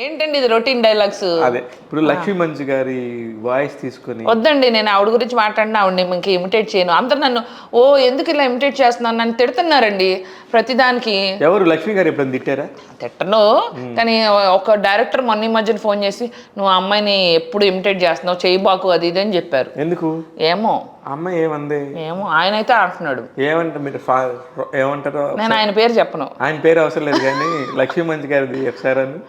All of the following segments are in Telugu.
ఏంటండి ఇది రొటీన్ డైలాగ్స్? అదే ఇప్పుడు లక్ష్మీ మంచి గారి వాయిస్ తీసుకొని వద్దండి, నేను ఆవిడ గురించి మాట్లాడినా ఆవిడని ఇంక ఇమిటేట్ చేయను. అందరు నన్ను ఎందుకు ఇలా ఇమిటేట్ చేస్తున్నాను నన్ను తిడుతున్నారండి ప్రతిదానికి. ఎవరు లక్ష్మీ గారు ఎప్పుడైనా తిట్టారా? తిట్టను, కానీ ఒక డైరెక్టర్ మొన్న ఈ మధ్యన ఫోన్ చేసి నువ్వు ఆ అమ్మాయిని ఎప్పుడు ఇమిటేట్ చేస్తున్నావు, చేయబాకు అది ఇది అని చెప్పారు. ఎందుకు? ఏమో అమ్మాయి ఏమంది? ఏమో ఆయన అయితే అంటున్నాడు. ఏమంటారు మీరు? ఏమంటారు? నేను ఆయన పేరు చెప్పను. ఆయన పేరు అవసరం లేదు కానీ లక్ష్మీ మంచి గారిది ఒకసారి అని.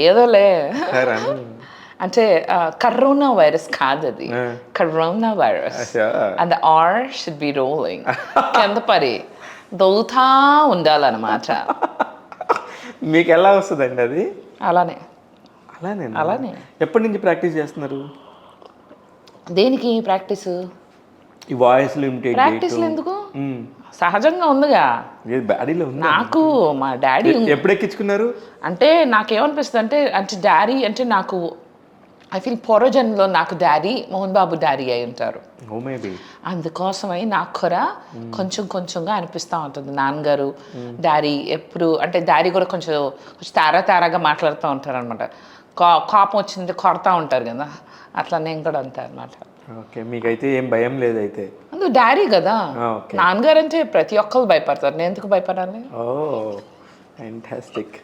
ఏదోలే సార్ అని అంటే కరోనా వైరస్ కాదు అది, corona virus. And or should be rolling కింద పరి దొలుతా ఉండాలన్నమాట. మీకు ఎలా వస్తుందండి అది? అలానే అలానే అలానే. ఎప్పటి నుంచి ప్రాక్టీస్ చేస్తున్నారు? దేనికి ప్రాక్టీస్? ఈ వాయిస్లు ఇమిటేట్ ప్రాక్టీస్లు ఎందుకు, సహజంగా ఉందిగా బాడీలో ఉంది. నాకు మా డాడీ ఎప్పుడు ఎక్కించుకున్నారు? అంటే నాకేమనిపిస్తుంది అంటే డాడీ అంటే నాకు ఐ ఫీల్ పూర్వజన్మలో నాకు డాడీ మోహన్ బాబు డాడీ అయి ఉంటారు. అందుకోసమై నాకు కూడా కొంచెం కొంచెంగా అనిపిస్తూ ఉంటుంది. నాన్నగారు డాడీ ఎప్పుడు అంటే డాడీ కూడా కొంచెం తేరాగా మాట్లాడుతూ ఉంటారు అనమాట. కోపం వచ్చింది కొడతా ఉంటారు కదా, అట్లా నేను కూడా అంతే అనమాట. ఓకే, మీకైతే ఏం భయం లేదైతే. అందుకు డాడీ కదా, నాన్నగారు అంటే ప్రతి ఒక్కరు భయపడతారు, నేను ఎందుకు భయపడాలి? Oh fantastic.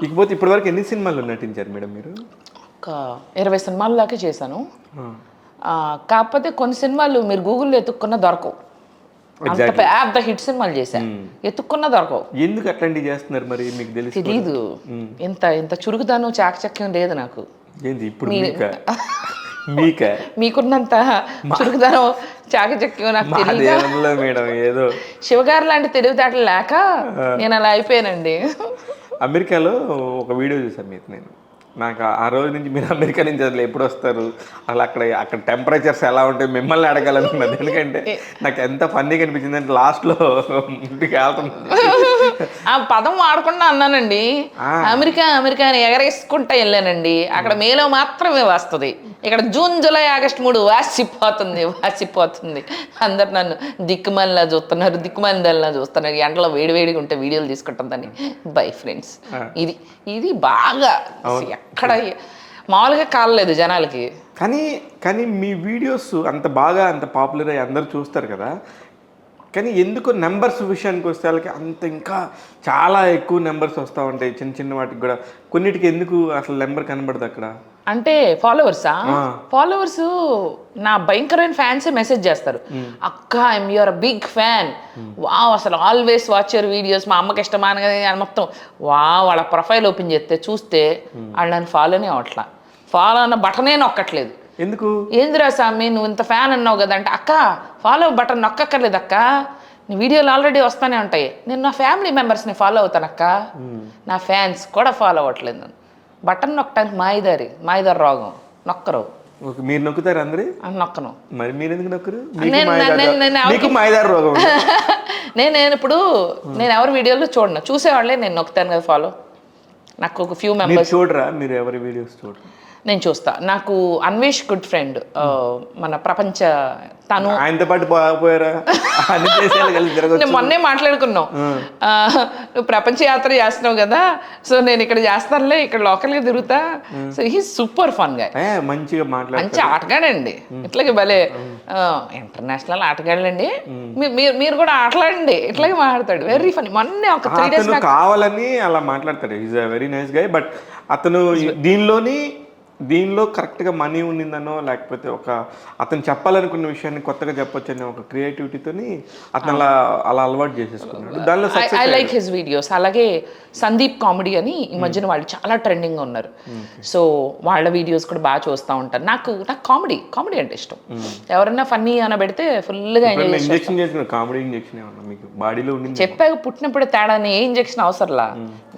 ఇకపోతే ఇప్పటి వరకు ఎన్ని సినిమాలు నటించారు మేడం మీరు? ఒక 20 సినిమాల దాకా చేశాను. కాకపోతే కొన్ని సినిమాలు మీరు గూగుల్లో ఎత్తుక్కున్నా దొరకవు. అంత పెద్ద హిట్ సినిమాలు చేశాను, ఎత్తుక్కున్నా దొరకవు. ఎందుకు అట్లాంటివి చేస్తున్నారు మరి? మీకు తెలీదు. ఇంత చురుకుదనం చాకచక్యం లేదు నాకు. ఇప్పుడు మీకున్నంత చురుకుదనం చాకచక్యం నాకు తెలియదు మేడం. ఏదో శివగారు లాంటి తెలివితేటలు లేక నేను అలా అయిపోయానండి. అమెరికాలో ఒక వీడియో చూసాను మీకు. నేను నాకు ఆ రోజు నుంచి మీరు అమెరికా నుంచి అసలు ఎప్పుడు వస్తారు, అసలు అక్కడ టెంపరేచర్స్ ఎలా ఉంటాయి మిమ్మల్ని అడగాలనుకున్నది. ఎందుకంటే నాకు ఎంత ఫన్నీగా అనిపించింది అంటే లాస్ట్లో ఇంటికి వెళ్తున్నాను ఆ పదం వాడకుండా అన్నానండి. అమెరికా అని ఎగరేసుకుంటా వెళ్ళానండి. అక్కడ మేలో మాత్రమే వస్తుంది, ఇక్కడ జూన్ జూలై ఆగస్టు 3 వాసిపోతుంది. అందరు నన్ను దిక్కుమల్లా చూస్తున్నారు, ఎండలో వేడివేడిగా ఉంటే వీడియోలు తీసుకుంటుందని. బై ఫ్రెండ్స్, ఇది బాగా ఎక్కడ మామూలుగా కాలేదు జనాలకి. కానీ మీ వీడియోస్ అంత బాగా అంత పాపులర్ అయ్యి అందరూ చూస్తారు కదా, కానీ ఎందుకు నెంబర్స్ విషయానికి వస్తే వాళ్ళకి అంత ఇంకా చాలా ఎక్కువ నెంబర్స్ వస్తూ ఉంటాయి చిన్న చిన్న వాటికి కూడా, కొన్నిటికి ఎందుకు అసలు నెంబర్ కనబడదు అక్కడ? అంటే ఫాలోవర్స్ నా భయంకరమైన ఫ్యాన్సే మెసేజ్ చేస్తారు, అక్క I'm your big fan, wow అసలు ఆల్వేస్ వాచ్ యువర్ వీడియోస్, మా అమ్మకి ఇష్టమైన మొత్తం. వాళ్ళ ప్రొఫైల్ ఓపెన్ చేస్తే చూస్తే వాళ్ళు నన్ను ఫాలోనే అవట్లా, ఫాలో అన్న బటనే నొక్కట్లేదు. ఎందుకు? ఏందిరా స్వామి నువ్వు ఇంత ఫ్యాన్ అన్నావు కదా అంటే, అక్క ఫాలో బటన్ నొక్కక్కర్లేదు అక్క, నీ వీడియోలు ఆల్రెడీ వస్తూనే ఉంటాయి, నేను నా ఫ్యామిలీ మెంబర్స్ని ఫాలో అవుతాను అక్క, నా ఫ్యాన్స్ కూడా ఫాలో అవ్వట్లేదు నన్ను. బటన్ నొక్కడానికి మాయిదారు రోగం, నొక్కరు. మీరు నొక్కుతారు అందరూ? నొక్కను. మరి మీరు ఎందుకు నొక్కరు? నేను ఇప్పుడు నేను ఎవరి వీడియోలు చూడను, చూసేవాళ్ళే నేను నొక్కుతాను కదా ఫాలో. నాకు ఒక ఫ్యూ మెంబర్స్. చూడరా మీరు ఎవరి వీడియోస్? చూడరా? నేను చూస్తా. నాకు అన్వేష్ గుడ్ ఫ్రెండ్, మన ప్రపంచ తను ఆయనతో పాటు పోయారా? నేను మొన్నే మాట్లాడుకున్నాం, నువ్వు ప్రపంచ యాత్ర చేస్తున్నావు కదా, సో నేను ఇక్కడ చేస్తానులే, ఇక్కడ లోకల్గా తిరుగుతా. సో హీ సూపర్ ఫన్ గా, మంచిగా మంచి ఆటగాడండి, ఇట్లాగే భలే ఇంటర్నేషనల్ ఆటగాడండి. మీరు కూడా ఆటలాడండి, ఇట్లాగే మాట్లాడతాడు, వెరీ ఫన్. మొన్నే ఒక 3 days కావాలని అలా మాట్లాడతాడు. Is a very nice guy. But అతను దీనిలో కరెక్ట్గా మనీ ఉండిందనో, లేకపోతే అతను చెప్పాలనుకున్న విషయాన్ని కొత్తగా చెప్పొచ్చు అనే ఒక క్రియేటివిటీతోని అతను అలా అలవాటు చేసేసుకున్నాడు. దానిలో ఐ లైక్ హిస్ వీడియోస్. అలాగే సందీప్ కామెడీ అని ఈ మధ్యన వాళ్ళు చాలా ట్రెండింగ్గా ఉన్నారు, సో వాళ్ళ వీడియోస్ కూడా బాగా చూస్తూ ఉంటాను. నాకు కామెడీ అంటే ఇష్టం. ఎవరన్నా ఫన్నీ అని పెడితే ఫుల్గా ఎంజాయ్ చేస్తాను. కామెడీ ఇంజెక్షన్ ఏమన్నా మీకు బాడీలో ఉండింది? చెప్పాక పుట్టినప్పుడే తేడాని ఏ ఇంజెక్షన్ అవసరంలా,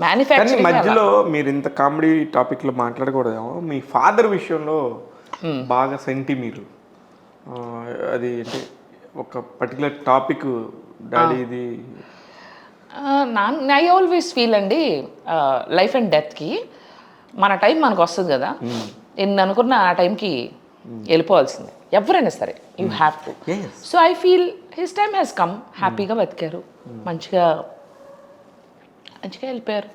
మ్యానుఫ్యాక్చరింగ్. మధ్యలో మీరు ఇంత కామెడీ టాపిక్లో మాట్లాడకూడదేమో, మీ ఫాదర్ విషయంలో బాగా సెంటి మీరు, అది అంటే ఒక పర్టికులర్ టాపిక్ డాడీ ఇది. ఐ ఆల్వేస్ ఫీల్ అండి, లైఫ్ అండ్ డెత్కి మన టైం మనకు వస్తుంది కదా, నేను అనుకున్న ఆ టైంకి వెళ్ళిపోవాల్సిందే ఎవరైనా సరే, you have to. So I feel his time has come. హ్యాపీగా బతికారు, మంచిగా వెళ్ళిపోయారు,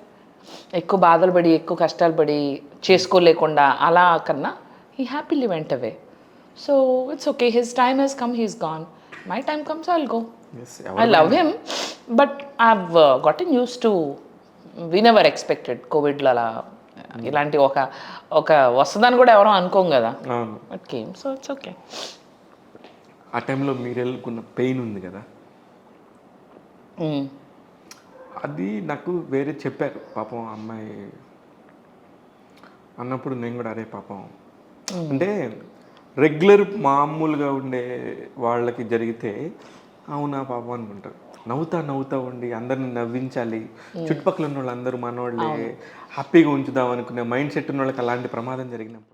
ఎక్కువ బాధలు పడి ఎక్కువ కష్టాలు పడి చేసుకోలేకుండా అలా కన్నా he happily went away. So it's okay, his time he's come, he's gone. My time comes I'll go. Yes, I love him, but I've gotten used to. We never expected కోవిడ్లో అలా ఇలాంటి ఒక వస్తుందని కూడా ఎవరో అనుకోం కదా. అవును. But came, so it's okay. ఆ టైంలో మీరు వెళ్ళుకున్న పెయిన్ ఉంది కదా, అది నాకు వేరే చెప్పారు పాపం అమ్మాయి అన్నప్పుడు నేను కూడా అరే పాపం అంటే రెగ్యులర్ మామూలుగా ఉండే వాళ్ళకి జరిగితే అవునా పాపం అనుకుంటారు. నవ్వుతా ఉండి అందరిని నవ్వించాలి, చుట్టుపక్కల ఉన్న వాళ్ళు అందరూ మనోళ్ళే, హ్యాపీగా ఉంచుదాం అనుకునే మైండ్ సెట్ ఉన్న వాళ్ళకి అలాంటి ప్రమాదం జరిగినప్పుడు